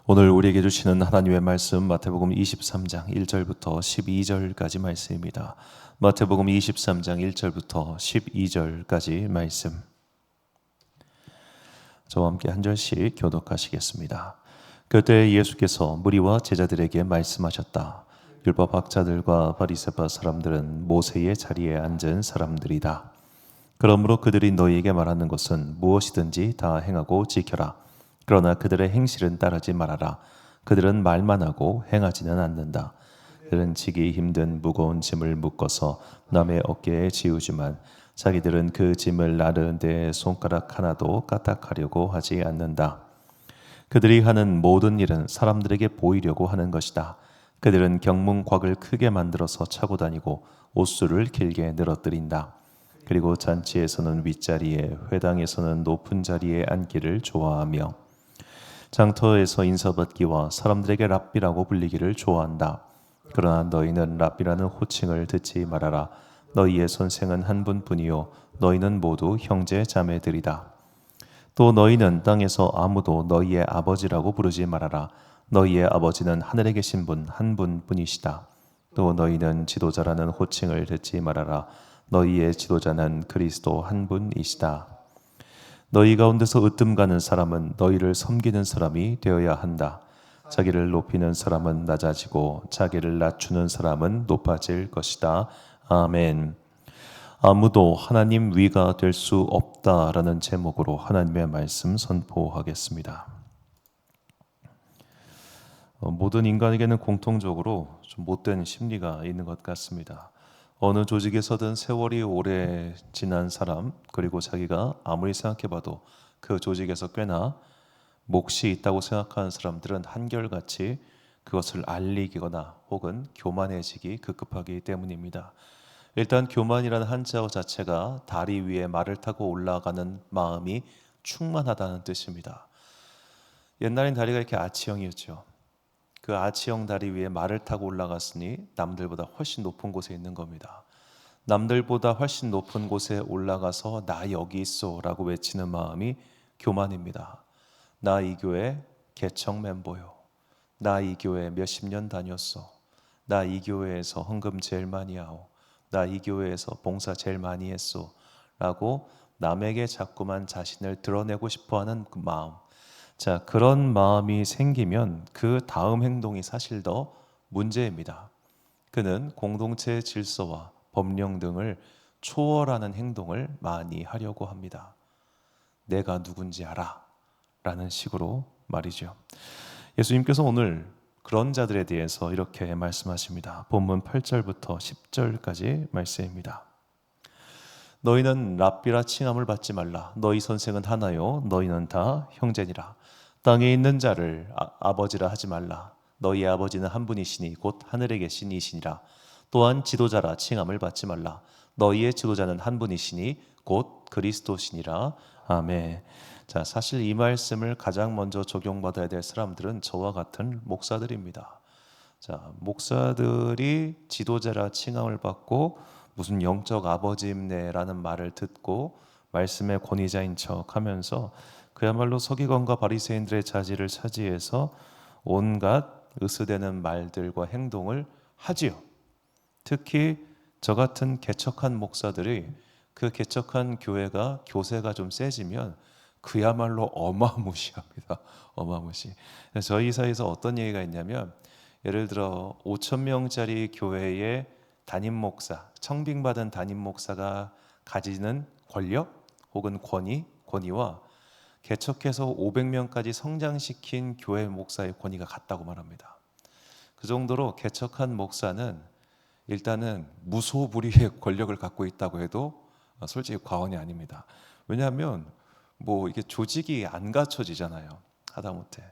오늘 우리에게 주시는 하나님의 말씀 마태복음 23장 1절부터 12절까지 말씀입니다. 마태복음 23장 1절부터 12절까지 말씀. 저와 함께 한 절씩 교독하시겠습니다. 그때 예수께서 무리와 제자들에게 말씀하셨다. 율법학자들과 바리새파 사람들은 모세의 자리에 앉은 사람들이다. 그러므로 그들이 너희에게 말하는 것은 무엇이든지 다 행하고 지켜라. 그러나 그들의 행실은 따르지 말아라. 그들은 말만 하고 행하지는 않는다. 그들은 지기 힘든 무거운 짐을 묶어서 남의 어깨에 지우지만 자기들은 그 짐을 나르는 데 손가락 하나도 까딱하려고 하지 않는다. 그들이 하는 모든 일은 사람들에게 보이려고 하는 것이다. 그들은 경문곽을 크게 만들어서 차고 다니고 옷수를 길게 늘어뜨린다. 그리고 잔치에서는 윗자리에, 회당에서는 높은 자리에 앉기를 좋아하며 장터에서 인사받기와 사람들에게 랍비라고 불리기를 좋아한다. 그러나 너희는 랍비라는 호칭을 듣지 말아라. 너희의 선생은 한 분뿐이요 너희는 모두 형제 자매들이다. 또 너희는 땅에서 아무도 너희의 아버지라고 부르지 말아라. 너희의 아버지는 하늘에 계신 분 한 분뿐이시다. 또 너희는 지도자라는 호칭을 듣지 말아라. 너희의 지도자는 그리스도 한 분이시다. 너희 가운데서 으뜸 가는 사람은 너희를 섬기는 사람이 되어야 한다. 자기를 높이는 사람은 낮아지고 자기를 낮추는 사람은 높아질 것이다. 아멘. 아무도 하나님 위가 될 수 없다라는 제목으로 하나님의 말씀 선포하겠습니다. 모든 인간에게는 공통적으로 좀 못된 심리가 있는 것 같습니다. 어느 조직에서든 세월이 오래 지난 사람, 그리고 자기가 아무리 생각해봐도 그 조직에서 꽤나 몫이 있다고 생각하는 사람들은 한결같이 그것을 알리거나 혹은 교만해지기 급급하기 때문입니다. 일단 교만이라는 한자 자체가 다리 위에 말을 타고 올라가는 마음이 충만하다는 뜻입니다. 옛날엔 다리가 이렇게 아치형이었죠. 그 아치형 다리 위에 말을 타고 올라갔으니 남들보다 훨씬 높은 곳에 있는 겁니다. 남들보다 훨씬 높은 곳에 올라가서 나 여기 있어 라고 외치는 마음이 교만입니다. 나 이 교회 개척 멤버요. 나 이 교회 몇십 년 다녔어. 나 이 교회에서 헌금 제일 많이 하오. 나 이 교회에서 봉사 제일 많이 했어 라고 남에게 자꾸만 자신을 드러내고 싶어하는 그 마음. 자, 그런 마음이 생기면 그 다음 행동이 사실 더 문제입니다. 그는 공동체의 질서와 법령 등을 초월하는 행동을 많이 하려고 합니다. 내가 누군지 알아 라는 식으로 말이죠. 예수님께서 오늘 그런 자들에 대해서 이렇게 말씀하십니다. 본문 8절부터 10절까지 말씀입니다. 너희는 랍비라 칭함을 받지 말라. 너희 선생은 하나요 너희는 다 형제니라. 땅에 있는 자를 아버지라 하지 말라. 너희의 아버지는 한 분이시니 곧 하늘에 계신 이시니라. 또한 지도자라 칭함을 받지 말라. 너희의 지도자는 한 분이시니 곧 그리스도시니라. 아멘. 자, 사실 이 말씀을 가장 먼저 적용받아야 될 사람들은 저와 같은 목사들입니다. 자, 목사들이 지도자라 칭함을 받고 무슨 영적 아버지임네라는 말을 듣고 말씀의 권위자인 척하면서 그야말로 서기관과 바리새인들의 자리를 차지해서 온갖 으스대는 말들과 행동을 하지요. 특히 저 같은 개척한 목사들이 그 개척한 교회가 교세가 좀 세지면 그야말로 어마무시합니다. 어마무시. 저희 사이에서 어떤 얘기가 있냐면 예를 들어 5천 명짜리 교회의 담임 목사, 청빙받은 담임 목사가 가지는 권력 혹은 권위와 개척해서 500명까지 성장시킨 교회 목사의 권위가 같다고 말합니다. 그 정도로 개척한 목사는 일단은 무소불위의 권력을 갖고 있다고 해도 솔직히 과언이 아닙니다. 왜냐하면 뭐 이게 조직이 안 갖춰지잖아요. 하다못해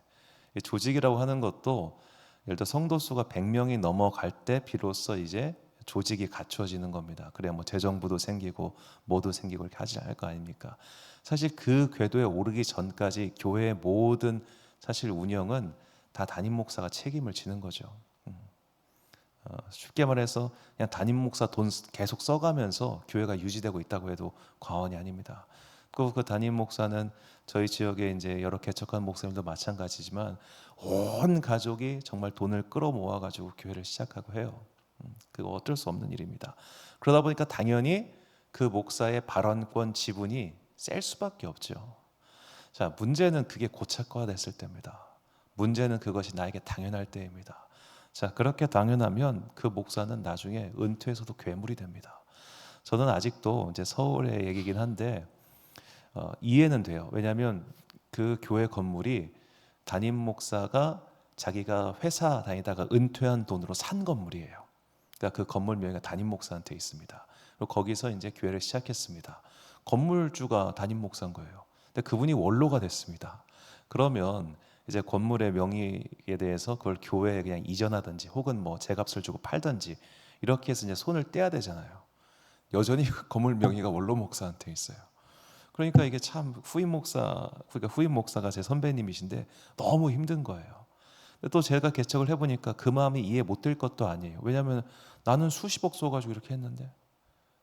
조직이라고 하는 것도 예를 들어 성도 수가 100명이 넘어갈 때 비로소 이제 조직이 갖춰지는 겁니다. 그래야 뭐 재정부도 생기고 뭐도 생기고 이렇게 하지 않을 거 아닙니까? 사실 그 궤도에 오르기 전까지 교회의 모든 사실 운영은 다 담임 목사가 책임을 지는 거죠. 쉽게 말해서 그냥 담임 목사 돈 계속 써가면서 교회가 유지되고 있다고 해도 과언이 아닙니다. 그 담임 목사는 저희 지역에 이제 여러 개척한 목사님도 마찬가지지만 온 가족이 정말 돈을 끌어모아 가지고 교회를 시작하고 해요. 그거 어쩔 수 없는 일입니다. 그러다 보니까 당연히 그 목사의 발언권 지분이 셀 수밖에 없죠. 자, 문제는 그게 고착화됐을 때입니다. 문제는 그것이 나에게 당연할 때입니다. 자, 그렇게 당연하면 그 목사는 나중에 은퇴해서도 괴물이 됩니다. 저는 아직도 이제 서울의 얘기긴 한데 이해는 돼요. 왜냐하면 그 교회 건물이 담임 목사가 자기가 회사 다니다가 은퇴한 돈으로 산 건물이에요. 그러니까 그 건물 명의가 담임 목사한테 있습니다. 그리고 거기서 이제 교회를 시작했습니다. 건물주가 담임 목사인 거예요. 근데 그분이 원로가 됐습니다. 그러면 이제 건물의 명의에 대해서 그걸 교회에 그냥 이전하든지 혹은 뭐 제값을 주고 팔든지 이렇게 해서 이제 손을 떼야 되잖아요. 여전히 그 건물 명의가 원로 목사한테 있어요. 그러니까 이게 참 후임 목사가 제 선배님이신데 너무 힘든 거예요. 또 제가 개척을 해보니까 그 마음이 이해 못 될 것도 아니에요. 왜냐하면 나는 수십억 써가지고 이렇게 했는데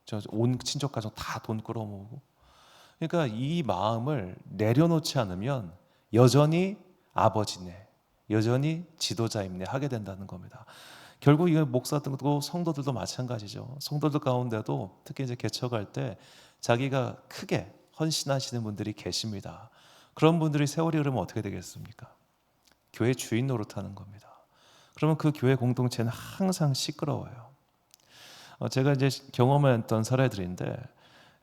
저 온 친척 가족 다 돈 끌어모으고, 그러니까 이 마음을 내려놓지 않으면 여전히 아버지네, 여전히 지도자임네 하게 된다는 겁니다. 결국 이 목사들도 성도들도 마찬가지죠. 성도들 가운데도 특히 이제 개척할 때 자기가 크게 헌신하시는 분들이 계십니다. 그런 분들이 세월이 흐르면 어떻게 되겠습니까? 교회 주인 노릇하는 겁니다. 그러면 그 교회 공동체는 항상 시끄러워요. 제가 이제 경험했던 사례들인데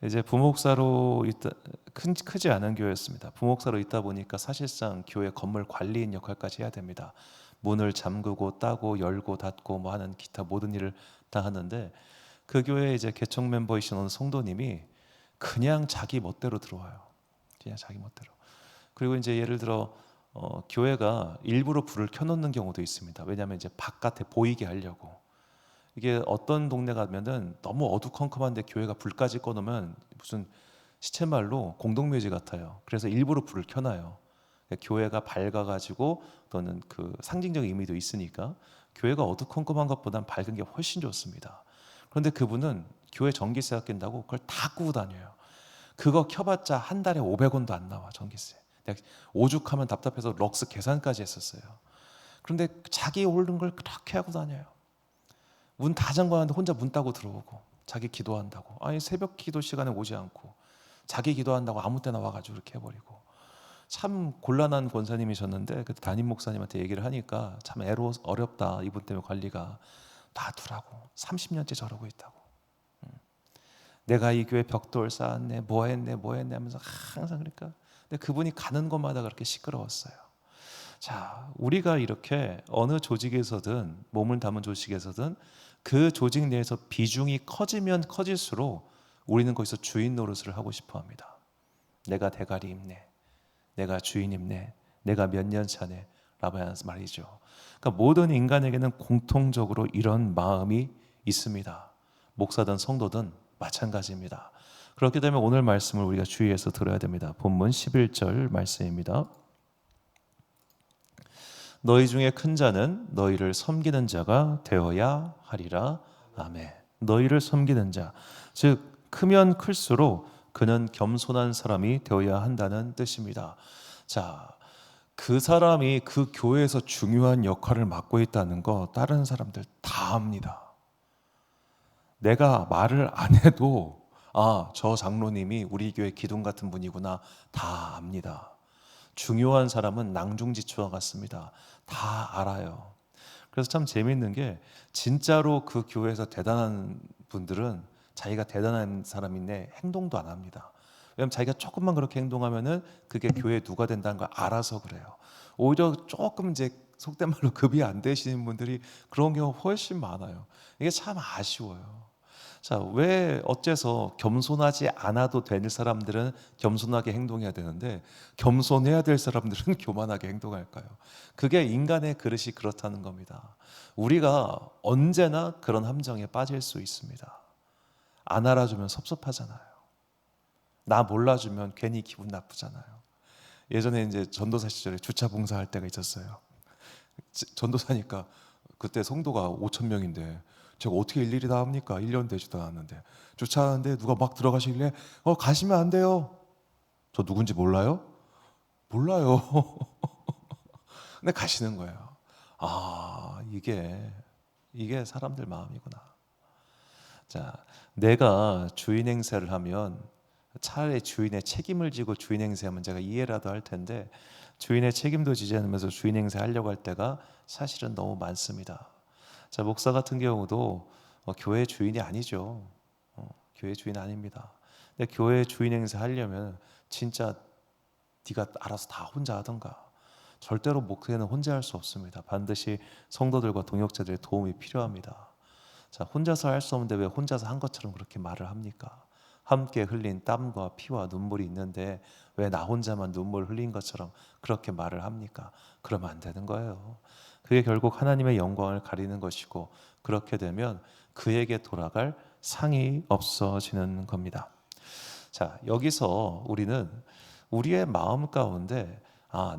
이제 부목사로 있다, 크지 않은 교회였습니다. 부목사로 있다 보니까 사실상 교회 건물 관리인 역할까지 해야 됩니다. 문을 잠그고 따고 열고 닫고 뭐 하는 기타 모든 일을 다 하는데 그 교회 이제 개척 멤버이신 어느 성도님이 그냥 자기 멋대로 들어와요. 그냥 자기 멋대로. 그리고 이제 예를 들어 교회가 일부러 불을 켜놓는 경우도 있습니다. 왜냐하면 이제 바깥에 보이게 하려고. 이게 어떤 동네 가면은 너무 어두컴컴한데 교회가 불까지 꺼놓으면 무슨 시체말로 공동묘지 같아요. 그래서 일부러 불을 켜놔요. 교회가 밝아가지고 또는 그 상징적 의미도 있으니까 교회가 어두컴컴한 것보단 밝은 게 훨씬 좋습니다. 그런데 그분은 교회 전기세 아낀다고 그걸 다 끄고 다녀요. 그거 켜봤자 한 달에 500원도 안 나와, 전기세. 내가 오죽하면 답답해서 럭스 계산까지 했었어요. 그런데 자기 오른 걸 그렇게 하고 다녀요. 문 다 잠궈놨는데 혼자 문 따고 들어오고 자기 기도한다고. 아니 새벽 기도 시간에 오지 않고 자기 기도한다고 아무 때나 와가지고 이렇게 해버리고. 참 곤란한 권사님이셨는데 그때 담임 목사님한테 얘기를 하니까 참 어렵다, 이분 때문에 관리가. 놔두라고. 30년째 저러고 있다고. 내가 이 교회 벽돌 쌓았네, 뭐 했네 하면서 항상. 그러니까 근데 그분이 가는 곳마다 그렇게 시끄러웠어요. 자, 우리가 이렇게 어느 조직에서든 몸을 담은 조직에서든 그 조직 내에서 비중이 커지면 커질수록 우리는 거기서 주인 노릇을 하고 싶어 합니다. 내가 대가리 입네, 내가 주인 입네, 내가 몇 년 차네 라고 하는 말이죠. 그러니까 모든 인간에게는 공통적으로 이런 마음이 있습니다. 목사든 성도든 마찬가지입니다. 그렇기 때문에 오늘 말씀을 우리가 주의해서 들어야 됩니다. 본문 11절 말씀입니다. 너희 중에 큰 자는 너희를 섬기는 자가 되어야 하리라. 아멘. 너희를 섬기는 자, 즉 크면 클수록 그는 겸손한 사람이 되어야 한다는 뜻입니다. 자, 그 사람이 그 교회에서 중요한 역할을 맡고 있다는 거 다른 사람들 다 압니다. 내가 말을 안 해도 저 장로님이 우리 교회 기둥 같은 분이구나 다 압니다. 중요한 사람은 낭중지추와 같습니다. 다 알아요. 그래서 참 재미있는 게 진짜로 그 교회에서 대단한 분들은 자기가 대단한 사람인데 행동도 안 합니다. 왜냐하면 자기가 조금만 그렇게 행동하면은 그게 교회 누가 된다는 걸 알아서 그래요. 오히려 조금 이제 속된 말로 급이 안 되시는 분들이 그런 경우 훨씬 많아요. 이게 참 아쉬워요. 자, 왜 어째서 겸손하지 않아도 되는 사람들은 겸손하게 행동해야 되는데 겸손해야 될 사람들은 교만하게 행동할까요? 그게 인간의 그릇이 그렇다는 겁니다. 우리가 언제나 그런 함정에 빠질 수 있습니다. 안 알아주면 섭섭하잖아요. 나 몰라주면 괜히 기분 나쁘잖아요. 예전에 이제 전도사 시절에 주차 봉사할 때가 있었어요. 전도사니까 그때 성도가 5천 명인데 제가 어떻게 일일이 다 합니까? 1년 되지도 않았는데 주차하는데 누가 막 들어가시길래 가시면 안 돼요. 저 누군지 몰라요? 몰라요. 근데 가시는 거예요. 아, 이게 사람들 마음이구나. 자, 내가 주인 행세를 하면 차라리 주인의 책임을 지고 주인 행세하면 제가 이해라도 할 텐데, 주인의 책임도 지지 않으면서 주인 행세 하려고 할 때가 사실은 너무 많습니다. 자, 목사 같은 경우도 교회 주인이 아니죠. 교회 주인 아닙니다. 근데 교회 주인 행세 하려면 진짜 네가 알아서 다 혼자 하던가. 절대로 목회는 혼자 할 수 없습니다. 반드시 성도들과 동역자들의 도움이 필요합니다. 자, 혼자서 할 수 없는데 왜 혼자서 한 것처럼 그렇게 말을 합니까? 함께 흘린 땀과 피와 눈물이 있는데 왜 나 혼자만 눈물 흘린 것처럼 그렇게 말을 합니까? 그러면 안 되는 거예요. 그게 결국 하나님의 영광을 가리는 것이고, 그렇게 되면 그에게 돌아갈 상이 없어지는 겁니다. 자, 여기서 우리는 우리의 마음 가운데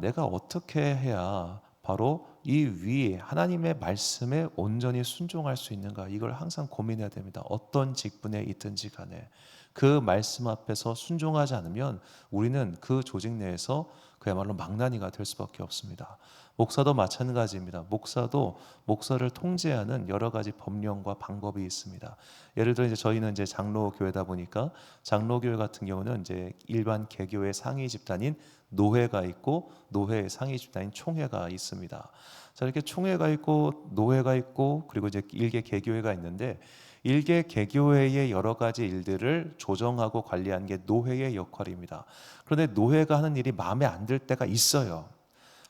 내가 어떻게 해야 바로 이 위 하나님의 말씀에 온전히 순종할 수 있는가, 이걸 항상 고민해야 됩니다. 어떤 직분에 있든지 간에 그 말씀 앞에서 순종하지 않으면 우리는 그 조직 내에서 그야말로 망나니가 될 수밖에 없습니다. 목사도 마찬가지입니다. 목사도 목사를 통제하는 여러 가지 법령과 방법이 있습니다. 예를 들어 저희는 장로교회다 보니까 장로교회 같은 경우는 일반 개교의 상위 집단인 노회가 있고, 노회의 상위 집단인 총회가 있습니다. 자, 이렇게 총회가 있고 노회가 있고 그리고 일개 개교회가 있는데, 일개 개교회의 여러 가지 일들을 조정하고 관리하는 게 노회의 역할입니다. 그런데 노회가 하는 일이 마음에 안 들 때가 있어요.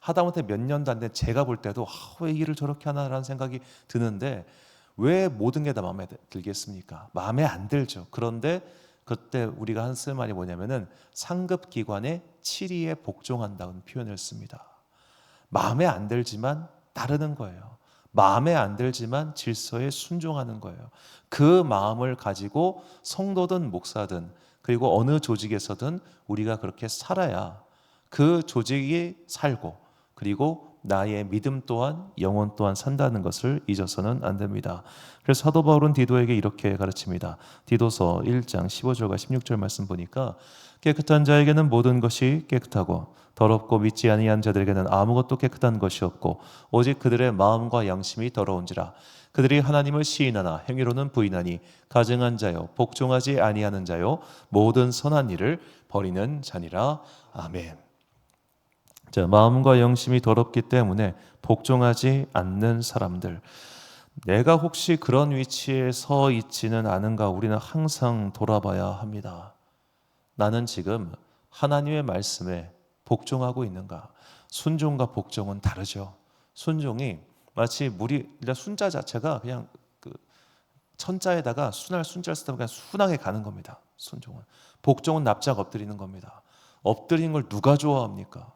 하다못해 몇 년도 안 된 제가 볼 때도 왜 일을 저렇게 하나라는 생각이 드는데, 왜 모든 게 다 마음에 들겠습니까? 마음에 안 들죠. 그런데 그때 우리가 한 쓸 말이 뭐냐면은 상급 기관의 치리에 복종한다는 표현을 씁니다. 마음에 안 들지만 따르는 거예요. 마음에 안 들지만 질서에 순종하는 거예요. 그 마음을 가지고 성도든 목사든 그리고 어느 조직에서든 우리가 그렇게 살아야 그 조직이 살고, 그리고 나의 믿음 또한 영혼 또한 산다는 것을 잊어서는 안 됩니다. 그래서 사도 바울은 디도에게 이렇게 가르칩니다. 디도서 1장 15절과 16절 말씀 보니까, 깨끗한 자에게는 모든 것이 깨끗하고 더럽고 믿지 아니한 자들에게는 아무것도 깨끗한 것이 없고 오직 그들의 마음과 양심이 더러운지라. 그들이 하나님을 시인하나 행위로는 부인하니 가증한 자요 복종하지 아니하는 자요 모든 선한 일을 버리는 자니라. 아멘. 자, 마음과 영심이 더럽기 때문에 복종하지 않는 사람들, 내가 혹시 그런 위치에 서 있지는 않은가 우리는 항상 돌아봐야 합니다. 나는 지금 하나님의 말씀에 복종하고 있는가? 순종과 복종은 다르죠. 순종이 마치 순자 자체가 그냥 그 천자에다가 순할 순자를 쓰다 보면 그냥 순하게 가는 겁니다. 순종은. 복종은 납작 엎드리는 겁니다. 엎드리는 걸 누가 좋아합니까?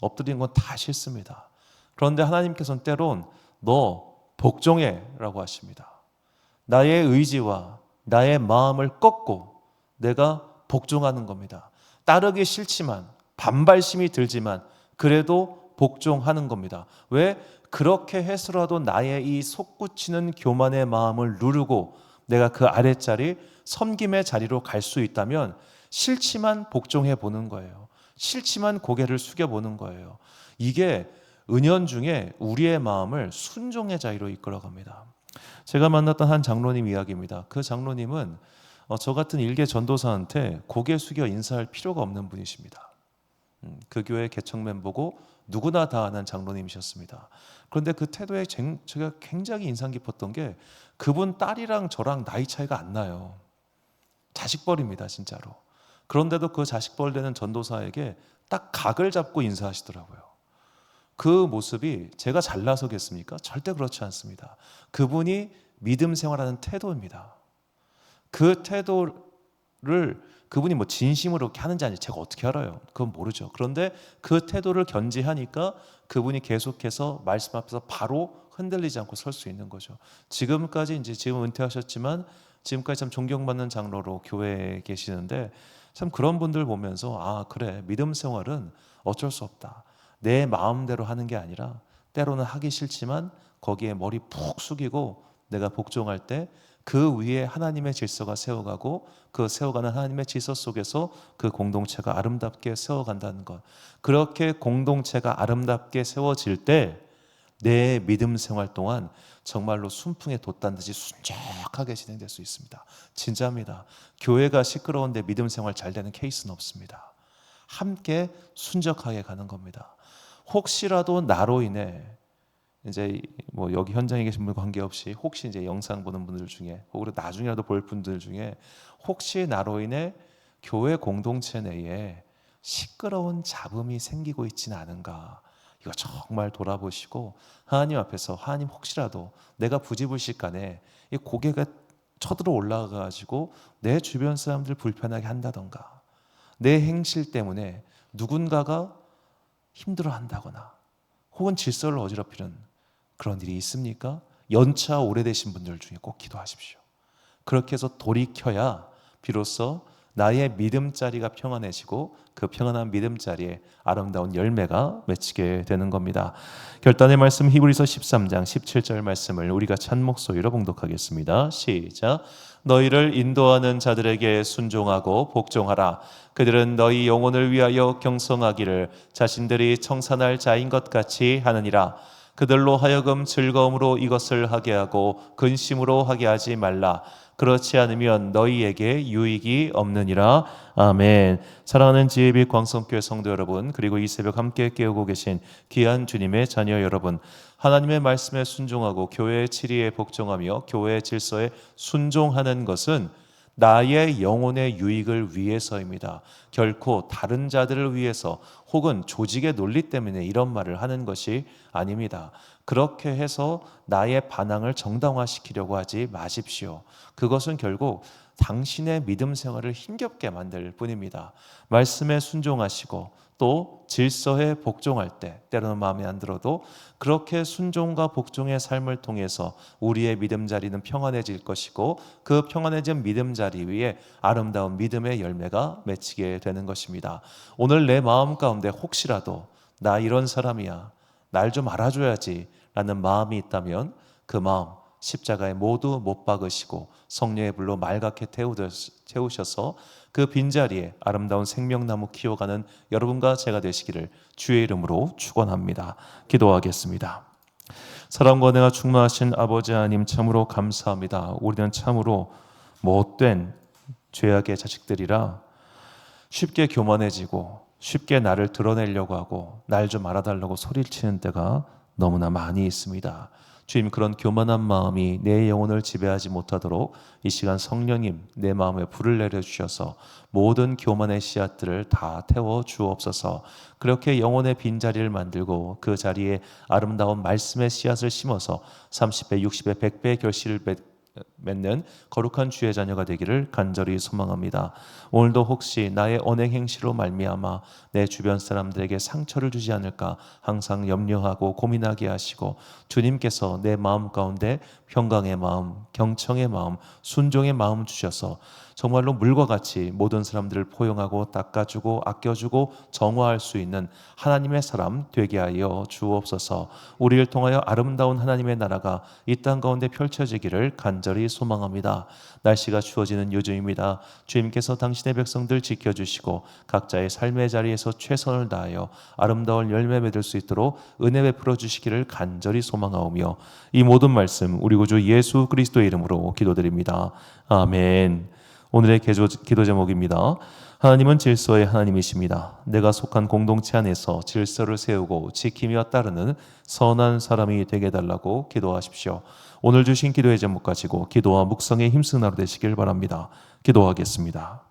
엎드리는 건 다 싫습니다. 그런데 하나님께서는 때론 너 복종해 라고 하십니다. 나의 의지와 나의 마음을 꺾고 내가 복종하는 겁니다. 따르기 싫지만, 반발심이 들지만 그래도 복종하는 겁니다. 왜? 그렇게 해서라도 나의 이 솟구치는 교만의 마음을 누르고 내가 그 아랫자리 섬김의 자리로 갈 수 있다면 싫지만 복종해 보는 거예요. 싫지만 고개를 숙여보는 거예요. 이게 은연중에 우리의 마음을 순종의 자리로 이끌어갑니다. 제가 만났던 한 장로님 이야기입니다. 그 장로님은 저 같은 일개 전도사한테 고개 숙여 인사할 필요가 없는 분이십니다. 그 교회 개척 멤버고 누구나 다 아는 장로님이셨습니다. 그런데 그 태도에 제가 굉장히 인상 깊었던 게, 그분 딸이랑 저랑 나이 차이가 안 나요. 자식뻘입니다, 진짜로. 그런데도 그 자식뻘 되는 전도사에게 딱 각을 잡고 인사하시더라고요. 그 모습이 제가 잘나서겠습니까? 절대 그렇지 않습니다. 그분이 믿음 생활하는 태도입니다. 그 태도를 그분이 진심으로 그렇게 하는지 아닌지 제가 어떻게 알아요? 그건 모르죠. 그런데 그 태도를 견지하니까 그분이 계속해서 말씀 앞에서 바로 흔들리지 않고 설 수 있는 거죠. 지금 은퇴하셨지만 지금까지 참 존경받는 장로로 교회에 계시는데, 참 그런 분들 보면서 그래, 믿음 생활은 어쩔 수 없다. 내 마음대로 하는 게 아니라 때로는 하기 싫지만 거기에 머리 푹 숙이고 내가 복종할 때 그 위에 하나님의 질서가 세워가고 그 세워가는 하나님의 질서 속에서 그 공동체가 아름답게 세워간다는 것. 그렇게 공동체가 아름답게 세워질 때 내 믿음 생활 동안 정말로 순풍에 돛단 듯이 순적하게 진행될 수 있습니다. 진짜입니다. 교회가 시끄러운데 믿음 생활 잘 되는 케이스는 없습니다. 함께 순적하게 가는 겁니다. 혹시라도 나로 인해 이제 뭐 여기 현장에 계신 분 관계없이 혹시 이제 영상 보는 분들 중에 혹은 나중에라도 볼 분들 중에 혹시 나로 인해 교회 공동체 내에 시끄러운 잡음이 생기고 있지는 않은가, 이거 정말 돌아보시고 하나님 앞에서 하나님 혹시라도 내가 부지불식간에 이 고개가 쳐들어 올라가가지고 내 주변 사람들 불편하게 한다던가 내 행실 때문에 누군가가 힘들어한다거나 혹은 질서를 어지럽히는 그런 일이 있습니까? 연차 오래되신 분들 중에 꼭 기도하십시오. 그렇게 해서 돌이켜야 비로소 나의 믿음자리가 평안해지고 그 평안한 믿음자리에 아름다운 열매가 맺히게 되는 겁니다. 결단의 말씀 히브리서 13장 17절 말씀을 우리가 찬 목소리로 봉독하겠습니다. 시작. 너희를 인도하는 자들에게 순종하고 복종하라. 그들은 너희 영혼을 위하여 경성하기를 자신들이 청산할 자인 것 같이 하느니라. 그들로 하여금 즐거움으로 이것을 하게 하고 근심으로 하게 하지 말라. 그렇지 않으면 너희에게 유익이 없느니라. 아멘. 사랑하는 지혜빛 광성교회 성도 여러분, 그리고 이 새벽 함께 깨우고 계신 귀한 주님의 자녀 여러분, 하나님의 말씀에 순종하고 교회의 치리에 복종하며 교회의 질서에 순종하는 것은 나의 영혼의 유익을 위해서입니다. 결코 다른 자들을 위해서 혹은 조직의 논리 때문에 이런 말을 하는 것이 아닙니다. 그렇게 해서 나의 반항을 정당화시키려고 하지 마십시오. 그것은 결국 당신의 믿음 생활을 힘겹게 만들 뿐입니다. 말씀에 순종하시고 또 질서에 복종할 때 때로는 마음에 안 들어도 그렇게 순종과 복종의 삶을 통해서 우리의 믿음 자리는 평안해질 것이고 그 평안해진 믿음 자리 위에 아름다운 믿음의 열매가 맺히게 되는 것입니다. 오늘 내 마음 가운데 혹시라도 나 이런 사람이야, 날 좀 알아줘야지 라는 마음이 있다면 그 마음 십자가에 모두 못 박으시고 성령의 불로 맑게 태우셔서 그 빈자리에 아름다운 생명나무 키워가는 여러분과 제가 되시기를 주의 이름으로 축원합니다. 기도하겠습니다. 사랑과 은혜가 충만하신 아버지 하나님 참으로 감사합니다. 우리는 참으로 못된 죄악의 자식들이라 쉽게 교만해지고 쉽게 나를 드러내려고 하고 날 좀 알아달라고 소리치는 때가 너무나 많이 있습니다. 주님, 그런 교만한 마음이 내 영혼을 지배하지 못하도록 이 시간 성령님 내 마음에 불을 내려주셔서 모든 교만의 씨앗들을 다 태워 주옵소서. 그렇게 영혼의 빈자리를 만들고 그 자리에 아름다운 말씀의 씨앗을 심어서 30배, 60배, 100배의 결실을 맺는 거룩한 주의 자녀가 되기를 간절히 소망합니다. 오늘도 혹시 나의 언행 행실로 말미암아 내 주변 사람들에게 상처를 주지 않을까 항상 염려하고 고민하게 하시고 주님께서 내 마음 가운데 평강의 마음, 경청의 마음, 순종의 마음 주셔서 정말로 물과 같이 모든 사람들을 포용하고 닦아주고 아껴주고 정화할 수 있는 하나님의 사람 되게 하여 주옵소서. 우리를 통하여 아름다운 하나님의 나라가 이 땅 가운데 펼쳐지기를 간절히 소망합니다. 날씨가 추워지는 요즘입니다. 주님께서 당신의 백성들 지켜주시고 각자의 삶의 자리에서 최선을 다하여 아름다운 열매 맺을 수 있도록 은혜 베풀어 주시기를 간절히 소망하오며 이 모든 말씀 우리 구주 예수 그리스도의 이름으로 기도드립니다. 아멘. 오늘의 기도 제목입니다. 하나님은 질서의 하나님이십니다. 내가 속한 공동체 안에서 질서를 세우고 지키며 따르는 선한 사람이 되게 해달라고 기도하십시오. 오늘 주신 기도의 제목 가지고 기도와 묵상에 힘쓰는 하루 되시길 바랍니다. 기도하겠습니다.